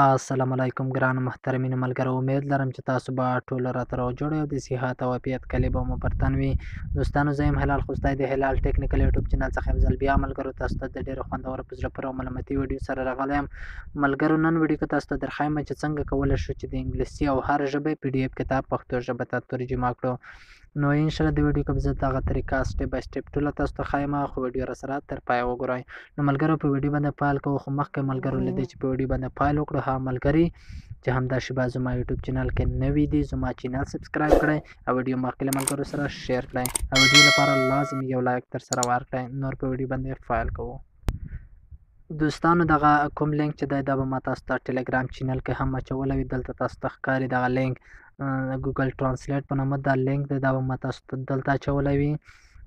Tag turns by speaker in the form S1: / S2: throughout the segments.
S1: السلام علیکم ګرانو محترمینو ملګرو، امید لرم چې تاسو به ټول راته راجوړ یو د صحت او عافیت کلي به مو پر تن وي. دوستانو زه یم هلال خوستی د هلال ټیکنیکل یوټیوب چینل څخه یو ځل بیا ملګرو تاسو ته د ډېرو خوندورو په زړه پورې او معلوماتي ویډیو سره راغلی یم. ملګرو نن ویډیو کې تاسو ته درښیم چې څنګه کولی شو چې د انګلیسي او هر ژبې PDF کتاب پښتو ژبه ته ترجمه کړو. نو انشاءالله د ویډیو کې زه دغه طریقه سټپ بای سټپ ټوله تاسو ته ښیم، خو ویډیو را سره تر پایه وګورئ. نو ملګرو په ویډیو باندې پیل کوو، خو مخکې ملګرو له دې چې په ویډیو باندې پیل وکړو، هغه ملګري چې همدا شیبه زما یوټیوب چینل کې نوي دي زما چینل سبسکرایب کړئ او ویډیو مخکې له ملګرو سره شیر کړئ او ویډیو لپاره لازم یو لایک تر سره ورکړئ. نور په ویډیو باندې پیل کوو. دوستانو دغه کوم لینک چې دی دا به ما تاسو ته ټلګرام چینل کې هم اچولی وي. دلته تاسو ته ښکاري دغه لینک ګوګل ټرانسلیټ په نامه دا لینک دی، دا به ما تاسو ته دلته اچولی وي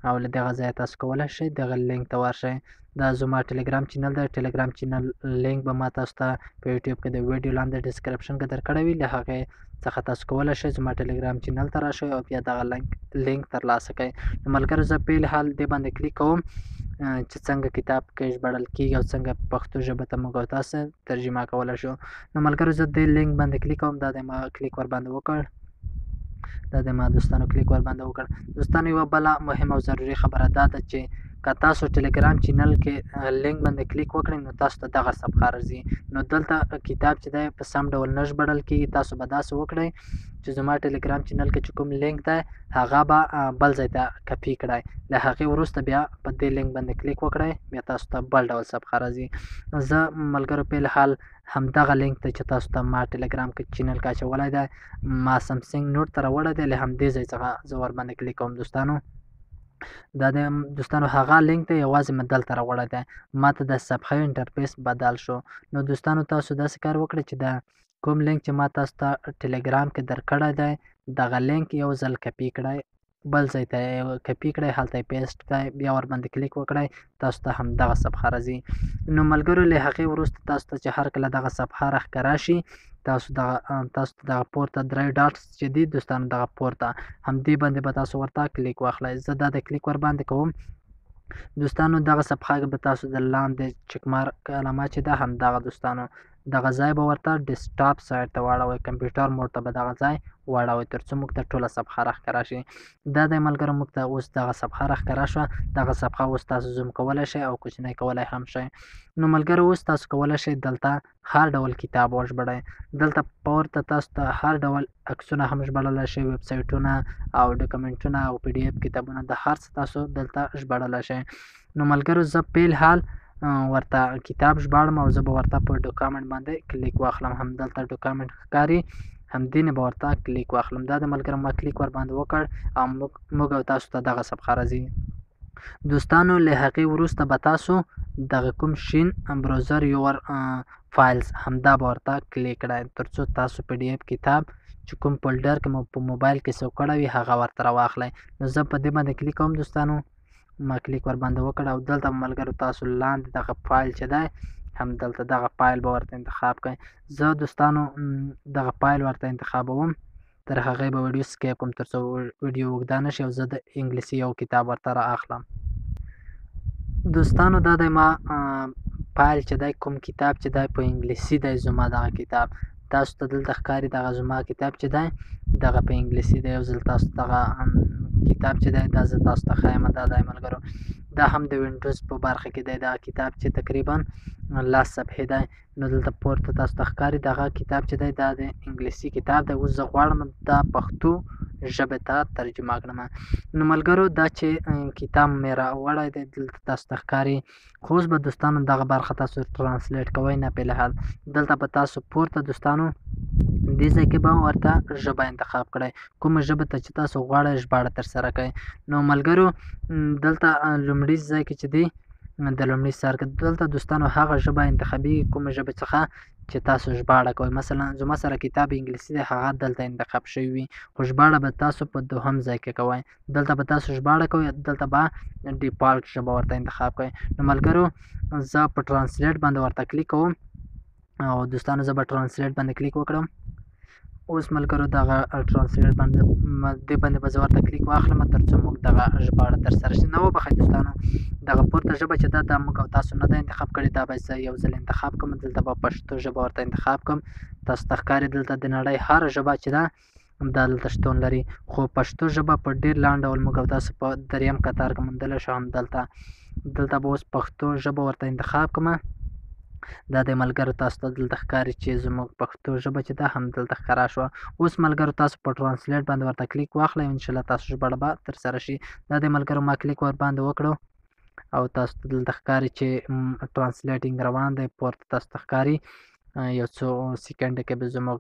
S1: او له دغه ځایه تاسو کولی شئ دغه لینک ته ورشئ. دا زما ټلګرام چینل دی. ټلګرام چینل لینک به ما تاسو ته په یوټیوب کې د ویډیو لاندې ډسکرپشن کې درکړی وي، له هغې څخه تاسو کولی شئ زما ټلګرام چینل ته راشئ او بیا دغه لینک ترلاسه کړئ. نو ملګرو زه په الحال دې باندې کلیک کوم چې څنګه کتاب کې ژباړل کېږي او څنګه پښتو ژبه ته موږ او تاسو ترجمه کولی شو. نو ملګرو زه دې لینک باندې کلیک کوم، دا د ما کلیک ور باندې وکړ، دا د ما دوستانو کلیک ور باندې وکړ. دوستانو یوه بله مهمه او ضروري خبره دا ده چې که تاسو ټلګرام چینل کې لینک باندې کلیک وکړئ نو تاسو ته دغه صفحه راځي. نو دلته کتاب چې دی په سم ډول نه ژباړل کېږي. تاسو به داسې وکړئ چې زما ټلګرام چینل کې چې کوم لینک دی هغه به بل ځای ته کپي کړئ، له هغې وروسته بیا په دې لینک باندې کلیک وکړئ، بیا تاسو ته بل ډول صفحه راځي. زه ملګرو په الحال همدغه لینک ته چې تاسو ته ما ټلګرام کې چینل کې اچولی دی ما سمسنګ نوټ ته راوړی دی، له همدې ځای څخه زه ور باندې کلیک کوم. دوستانو دا د دوستانو هغه لینک دی، یوازې مې دلته راوړی دی، ما ته د صفحې انټرفیس بدل شو. نو دوستانو تاسو داسې کار وکړئ چې دا کوم لینک چې ما تاسو ته ټلګرام کې درکړی دی دغه لینک یو ځل کپي کړئ، بل ځای ته یې کپي کړئ، هلته یې پیسټ کړئ، بیا ور باندې کلیک وکړئ، تاسو ته همدغه صفحه راځي. نو ملګرو له هغې وروسته تاسو ته چې هر کله دغه صفحه راښکاره شي تاسو ته دغه پورته 3 ډاټس چې دي دوستانو دغه پورته همدې باندې به تاسو ورته کلیک واخلئ. زه دا د کلیک ور باندې کوم. دوستانو دغه صفحه کې به تاسو د لاندې چک مارک علامه چې ده همدغه دوستانو دغه ځای به ورته ډیسکټاپ سایډ ته واړوئ، کمپیوټر موډ ته به دغه ځای واړوئ تر څو موږ ته ټوله صفحه راښکاره شي. دا دی ملګرو موږ ته اوس دغه صفحه راښکاره شوه. دغه صفحه اوس تاسو زوم کولی شئ او کوچنی کولی هم شئ. نو ملګرو اوس تاسو کولی شئ دلته هر ډول کتاب وژباړئ. دلته پورته تاسو ته هر ډول عکسونه هم ژباړلی شئ، ویب سایټونه او ډاکومنټونه او PDF کتابونه د هر څه تاسو دلته ژباړلی شئ. نو ملګرو زه په الحال ورته کتاب ژباړم او زه به ورته په ډاکومنټ باندې کلیک واخلم. همدلته ډاکومنټ ښکاري، همدې نه به ورته کلیک واخلم. دا د ملګرو ما کلیک ور باندې وکړ او موږ او تاسو ته دغه صفحه راځي. دوستانو له هغې وروسته به تاسو دغه کوم شین براوزر یور فایلز همدا به ورته کلیک کړئ تر څو تاسو PDF کتاب چې کوم فولډر کې مو په موبایل کې سیو کړی وي هغه ورته راواخلئ. نو زه په دې باندې کلیک کوم. دوستانو ما کلیک ور باندې وکړ او دلته ملګرو تاسو لاندې دغه فایل چې دی همدلته دغه فایل به ورته انتخاب کړئ. زه دوستانو دغه فایل ورته انتخابوم، تر هغې به ویډیو سکیپ کوم تر څو ویډیو اوږده نه شي او زه د انګلیسي یو کتاب ورته را اخلم. دوستانو دا دی ما فایل چې دی کوم کتاب چې دی په انګلیسي دی زما دغه کتاب تاسو ته دلته ښکاري دغه زما کتاب چې دی دغه په انګلیسي دی. یو ځل تاسو دغه کتاب چې دی دا زه تاسو ته ښیم. دا دی ملګرو دا هم د وینډوز په برخه کې دی دغه کتاب چې تقریبا 10 صفحې دی. نو دلته پورته تاسو ته ښکاري دغه کتاب چې دی دا د انګلیسي کتاب دی. اوس زه غواړم دا پښتو ژبې ته ترجمه کړم. نو ملګرو دا چې کتاب مې راوړی دی دلته تاسو ته ښکاري، خو اوس به دوستانو دغه برخه تاسو ټرانسلیټ کوئ نه. په الحال دلته به تاسو پورته دوستانو دې ځای کې به ورته ژبه انتخاب کړئ، کومه ژبه ته چې تاسو غواړئ ژباړه ترسره کړئ. نو ملګرو دلته لومړي ځای کې چې دی د لومړي سر کې دلته دوستانو هغه ژبه انتخابي کومه ژبه څخه چې تاسو ژباړه کوئ. مثلا زما سره کتاب انګلیسي دی هغه دلته انتخاب شوی وي، خو ژباړه به تاسو په دوهم ځای کې کوئ. دلته به تاسو ژباړه کوئ، دلته به ډیفالټ ژبه ورته انتخاب کړئ. نو ملګرو زه په ټرانسلیټ باندې ورته کلیک کوم او دوستانو زه به ټرانسلیټ باندې کلیک وکړم. اوس ملګرو دغه ټرانسلیټ باندې دې باندې به زه ورته کلیک واخلم تر څو موږ دغه ژباړه ترسره شي. نه وبخئ دوستانو دغه پورته ژبه چې دا موږ او تاسو نه ده انتخاب کړې، دا به زه یو ځل انتخاب کړم. دلته به پښتو ژبه ورته انتخاب کړم. تاسو ته ښکاري دلته د نړۍ هره ژبه چې ده دا دلته شتون لري، خو پښتو ژبه په ډېر لاند ډول موږ او تاسو په دریم کتار کې موندلی شو. همدلته به اوس پښتو ژبه ورته انتخاب کړم. دا د ملګرو تاسو ته دلته ښکاري چې زموږ پښتو ژبه چې ده همدلته ښکاره شوه. اوس ملګرو تاسو په ټرانسلیټ باندې ورته کلیک واخلئ، انشاءالله تاسو ژباړه به ترسره شي. دا د ملګرو ما کلیک ورباندې وکړو او تاسو ته دلته ښکاري چې ټرانسلیټینګ روان دی. پورته تاسو ته ښکاري یو څو سیکنډ کې به زموږ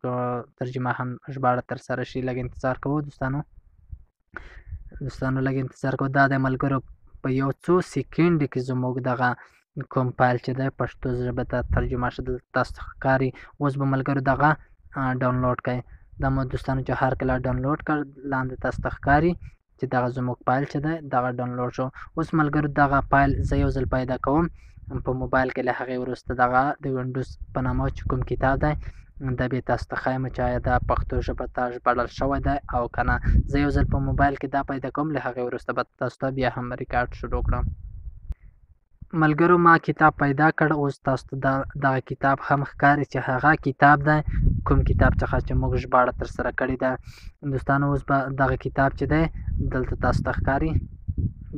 S1: ترجمه هم ژباړه ترسره شي. لږ انتظار کوو دوستانو، لږ انتظار کوو. دا د ملګرو په یو څو سیکنډ کې زموږ دغه کوم فایل چې دی پښتو ژبه ته ترجمه شو. دلته تاسو ته ښکاري. اوس به ملګرو دغه ډاونلوډ کړئ. دا مو دوستانو چې هر کله ډاونلوډ کړ، لاندې تاسو ته ښکاري چې دغه زموږ فایل چې دی دغه ډاونلوډ شو. اوس ملګرو دغه فایل زه یو ځل پیدا کوم په موبایل کې. له هغې وروسته دغه د وینډوز په نامه چې کوم کتاب دی دا بیا تاسو ته ښایم چې آیا دا پښتو ژبه ته ژباړل شوی دی او که نه. زه یو ځل په موبایل کې دا پیدا کوم، له هغې وروسته به تاسو ته بیا هم ریکارډ شروع کړم. ملګرو ما کتاب پیدا کړ. اوس تاسو ته دغه کتاب هم ښکاري چې هغه کتاب دی کوم کتاب څخه چې موږ ژباړه ترسره کړې ده. دوستانو اوس به دغه کتاب چې دی دلته تاسو ته ښکاري.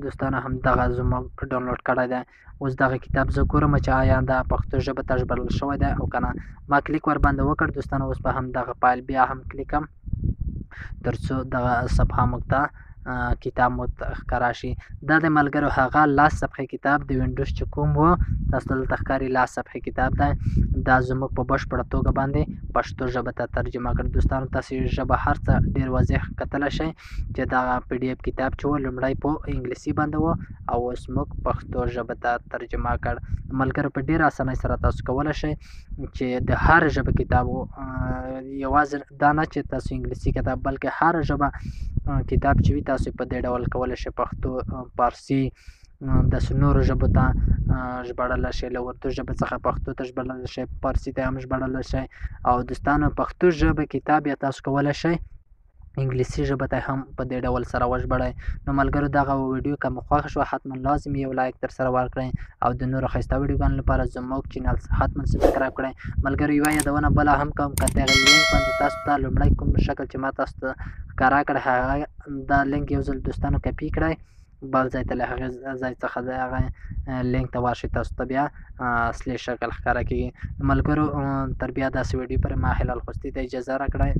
S1: دوستانو هم دغه زموږ ډاونلوډ کړی دی. اوس دغه کتاب زه ګورم چې آیا دا پښتو ژبه ته ژباړل شوی دی او که نه. ما کلیک ورباندې وکړ دوستانو. اوس به هم دغه فایل بیا هم کلیک کړم تر څو دغه صفحه موږ ته کتاب مو ښکاره شي. دا د ملګرو هغه 10 صفحې کتاب د وینډوز چې کوم و تاسو ته دلته ښکاري 10 صفحې کتاب دی. دا زموږ په بشپړه توګه باندې پښتو ژبه ته ترجمه کړ. دوستانو تاسو ژبه هر څه ډېر واضح کتلی شئ چې دغه PDF کتاب چې و لومړی په انګلیسي باندې و او اوس موږ پښتو ژبه ته ترجمه کړ. ملګرو په ډېره اسانۍ سره تاسو کولی شئ چې د هر ژبه کتاب یوازې دا نه چې تاسو انګلیسي کتاب بلکې هر ژبه کتاب چې وي تاسو په دې ډول کولی شئ پښتو، فارسي، داسې نورو ژبو ته ژباړلی شئ. له اردو ژبې څخه پښتو ته ژباړلی شئ، فارسي ته هم ژباړلی شئ. او دوستانو پښتو ژبه کتاب یا تاسو کولی شئ انګلیسي ژبه ته هم په دې ډول سره وژباړئ. نو ملګرو دغه ویډیو که مو خوښه شوه حتما لازم یو لایک درسره ورکړئ او د نورو ښایسته ویډیوګانو لپاره زموږ چینل حتما سبسکرایب کړئ. ملګرو یوه یادونه بله هم کوم که دغه لینک باندې تاسو ته لومړی کوم شکل چې ما تاسو ته ښکاره کړی هغه دا لینک یو ځل دوستانو کپي کړئ بل ځای ته، له هغې ځای څخه د هغه لینک ته ورشئ تاسو ته بیا اصلي شکل ښکاره کېږي. ملګرو تر بیا داسې ویډیو پورې ما هلال خوستی ته اجازه راکړئ.